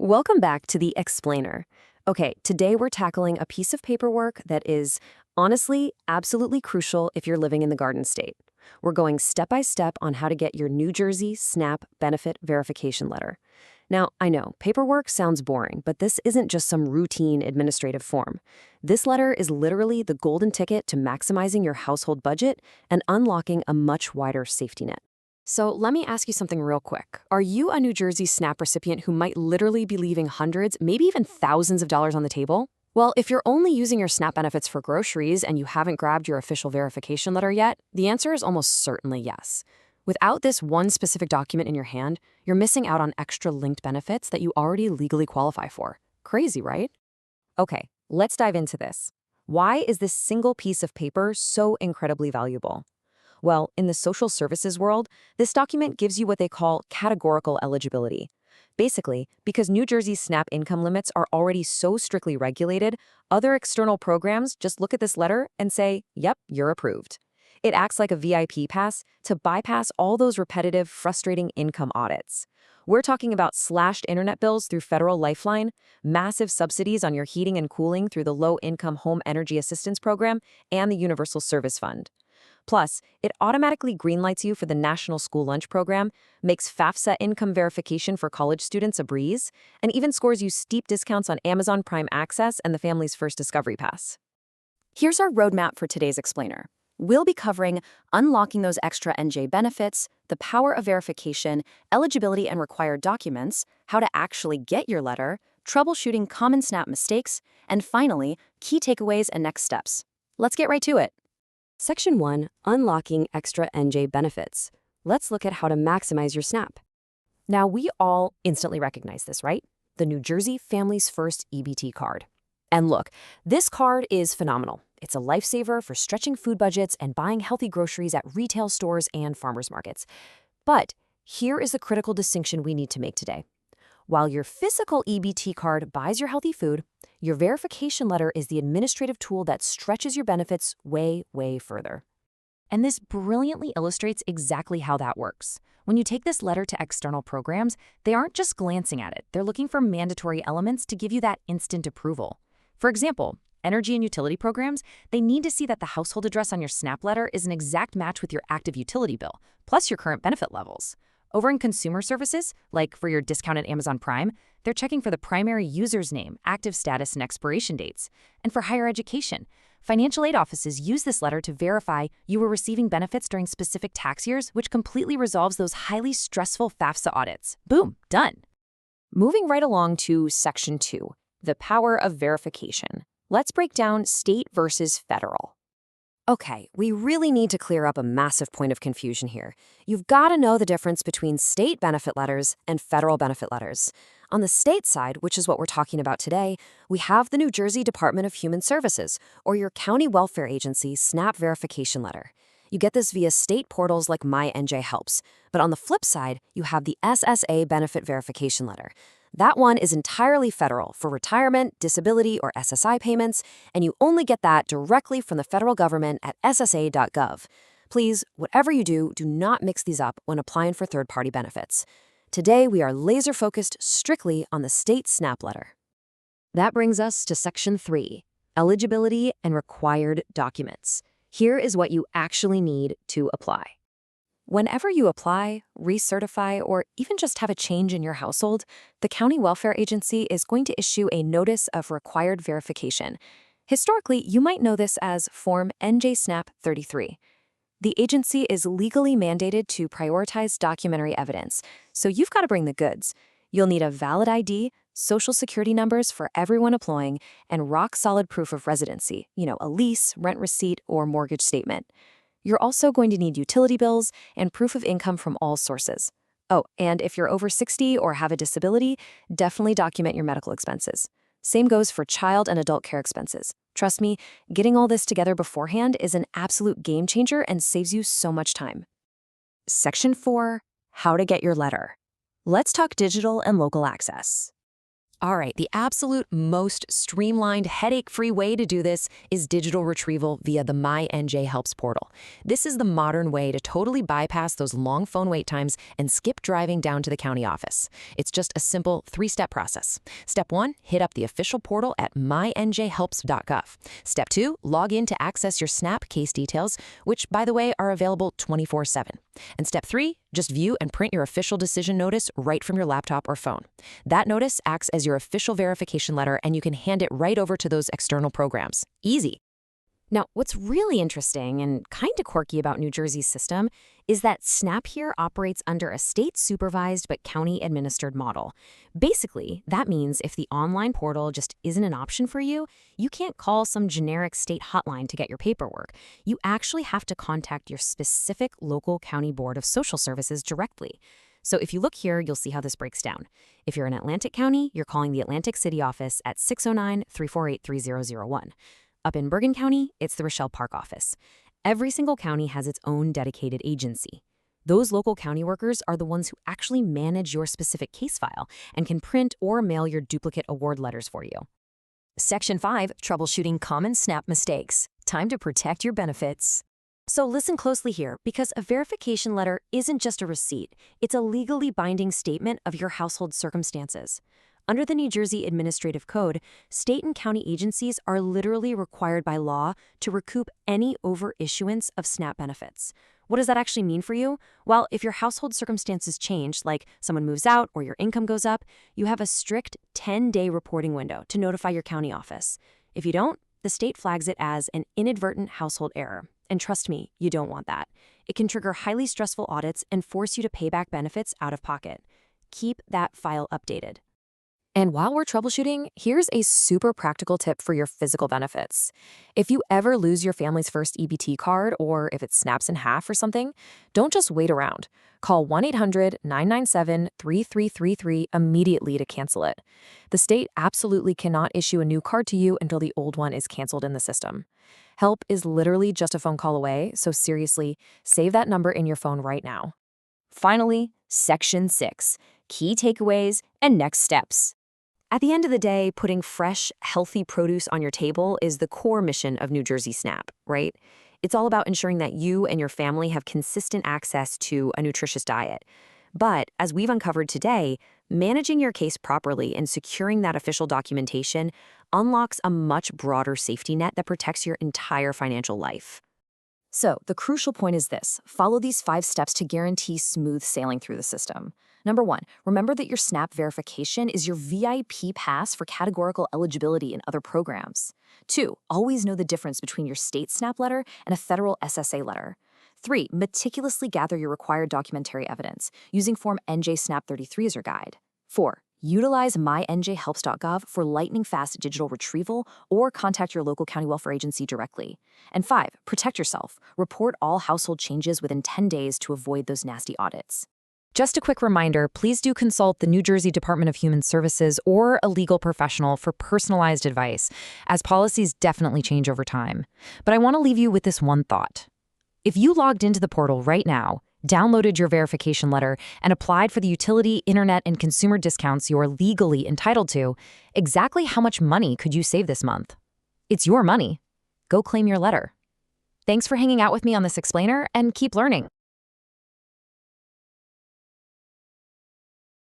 Welcome back to the Explainer. Okay, today we're tackling a piece of paperwork that is, honestly, absolutely crucial if you're living in the Garden State. We're going step by step on how to get your New Jersey SNAP benefit verification letter. Now, I know, paperwork sounds boring, but this isn't just some routine administrative form. This letter is literally the golden ticket to maximizing your household budget and unlocking a much wider safety net. So let me ask you something real quick. Are you a New Jersey SNAP recipient who might literally be leaving hundreds, maybe even thousands of dollars on the table? Well, if you're only using your SNAP benefits for groceries and you haven't grabbed your official verification letter yet, the answer is almost certainly yes. Without this one specific document in your hand, you're missing out on extra linked benefits that you already legally qualify for. Crazy, right? Okay, let's dive into this. Why is this single piece of paper so incredibly valuable? Well, in the social services world, this document gives you what they call categorical eligibility. Basically, because New Jersey's SNAP income limits are already so strictly regulated, other external programs just look at this letter and say, yep, you're approved. It acts like a VIP pass to bypass all those repetitive, frustrating income audits. We're talking about slashed internet bills through Federal Lifeline, massive subsidies on your heating and cooling through the Low-Income Home Energy Assistance Program, and the Universal Service Fund. Plus, it automatically greenlights you for the National School Lunch Program, makes FAFSA income verification for college students a breeze, and even scores you steep discounts on Amazon Prime Access and the Family's First Discovery Pass. Here's our roadmap for today's Explainer. We'll be covering unlocking those extra NJ benefits, the power of verification, eligibility and required documents, how to actually get your letter, troubleshooting common SNAP mistakes, and finally, key takeaways and next steps. Let's get right to it. Section 1, Unlocking Extra NJ Benefits. Let's look at how to maximize your SNAP. Now, we all instantly recognize this, right? The New Jersey Family's First EBT card. And look, this card is phenomenal. It's a lifesaver for stretching food budgets and buying healthy groceries at retail stores and farmers markets. But here is the critical distinction we need to make today. While your physical EBT card buys your healthy food, your verification letter is the administrative tool that stretches your benefits way, way further. And this brilliantly illustrates exactly how that works. When you take this letter to external programs, they aren't just glancing at it. They're looking for mandatory elements to give you that instant approval. For example, energy and utility programs, they need to see that the household address on your SNAP letter is an exact match with your active utility bill, plus your current benefit levels. Over in consumer services, like for your discounted Amazon Prime, they're checking for the primary user's name, active status, and expiration dates. And for higher education, financial aid offices use this letter to verify you were receiving benefits during specific tax years, which completely resolves those highly stressful FAFSA audits. Boom, done. Moving right along to Section 2, the power of verification. Let's break down state versus federal. Okay, we really need to clear up a massive point of confusion here. You've got to know the difference between state benefit letters and federal benefit letters. On the state side, which is what we're talking about today, we have the New Jersey Department of Human Services, or your county welfare agency SNAP verification letter. You get this via state portals like MyNJ Helps. But on the flip side, you have the SSA benefit verification letter. That one is entirely federal for retirement, disability, or SSI payments, and you only get that directly from the federal government at ssa.gov. Please, whatever you do, do not mix these up when applying for third-party benefits. Today, we are laser-focused strictly on the state SNAP letter. That brings us to Section 3, Eligibility and Required Documents. Here is what you actually need to apply. Whenever you apply, recertify, or even just have a change in your household, the county welfare agency is going to issue a Notice of Required Verification. Historically, you might know this as Form NJ-SNAP 33. The agency is legally mandated to prioritize documentary evidence, so you've got to bring the goods. You'll need a valid ID, social security numbers for everyone applying, and rock-solid proof of residency, a lease, rent receipt, or mortgage statement. You're also going to need utility bills and proof of income from all sources. Oh, and if you're over 60 or have a disability, definitely document your medical expenses. Same goes for child and adult care expenses. Trust me, getting all this together beforehand is an absolute game changer and saves you so much time. Section 4, How to get your letter. Let's talk digital and local access. All right, the absolute most streamlined, headache-free way to do this is digital retrieval via the MyNJ Helps portal. This is the modern way to totally bypass those long phone wait times and skip driving down to the county office. It's just a simple three-step process. Step 1, hit up the official portal at mynjhelps.gov. Step 2, log in to access your SNAP case details, which, by the way, are available 24/7. And step 3, just view and print your official decision notice right from your laptop or phone. That notice acts as your official verification letter, and you can hand it right over to those external programs. Easy. Now, what's really interesting and kind of quirky about New Jersey's system is that SNAP here operates under a state-supervised but county-administered model. Basically, that means if the online portal just isn't an option for you, you can't call some generic state hotline to get your paperwork. You actually have to contact your specific local county board of social services directly. So if you look here, you'll see how this breaks down. If you're in Atlantic County, you're calling the Atlantic City office at 609-348-3001. Up in Bergen County, it's the Rochelle Park office. Every single county has its own dedicated agency. Those local county workers are the ones who actually manage your specific case file and can print or mail your duplicate award letters for you. Section 5, Troubleshooting Common SNAP Mistakes. Time to protect your benefits. So listen closely here, because a verification letter isn't just a receipt. It's a legally binding statement of your household circumstances. Under the New Jersey Administrative Code, state and county agencies are literally required by law to recoup any overissuance of SNAP benefits. What does that actually mean for you? Well, if your household circumstances change, like someone moves out or your income goes up, you have a strict 10-day reporting window to notify your county office. If you don't, the state flags it as an inadvertent household error. And trust me, you don't want that. It can trigger highly stressful audits and force you to pay back benefits out of pocket. Keep that file updated. And while we're troubleshooting, here's a super practical tip for your physical benefits. If you ever lose your family's first EBT card, or if it snaps in half or something, don't just wait around. Call 1-800-997-3333 immediately to cancel it. The state absolutely cannot issue a new card to you until the old one is canceled in the system. Help is literally just a phone call away, so seriously, save that number in your phone right now. Finally, Section 6, Key Takeaways and Next Steps. At the end of the day, putting fresh, healthy produce on your table is the core mission of New Jersey SNAP, right? It's all about ensuring that you and your family have consistent access to a nutritious diet. But as we've uncovered today, managing your case properly and securing that official documentation unlocks a much broader safety net that protects your entire financial life. So the crucial point is this: follow these 5 steps to guarantee smooth sailing through the system. Number 1, remember that your SNAP verification is your VIP pass for categorical eligibility in other programs. 2, always know the difference between your state SNAP letter and a federal SSA letter. 3, meticulously gather your required documentary evidence, using Form NJ SNAP 33 as your guide. 4, utilize mynjhelps.gov for lightning-fast digital retrieval or contact your local county welfare agency directly. And 5, protect yourself. Report all household changes within 10 days to avoid those nasty audits. Just a quick reminder, please do consult the New Jersey Department of Human Services or a legal professional for personalized advice, as policies definitely change over time. But I want to leave you with this one thought. If you logged into the portal right now, downloaded your verification letter, and applied for the utility, internet, and consumer discounts you're legally entitled to, exactly how much money could you save this month? It's your money. Go claim your letter. Thanks for hanging out with me on this explainer, and keep learning.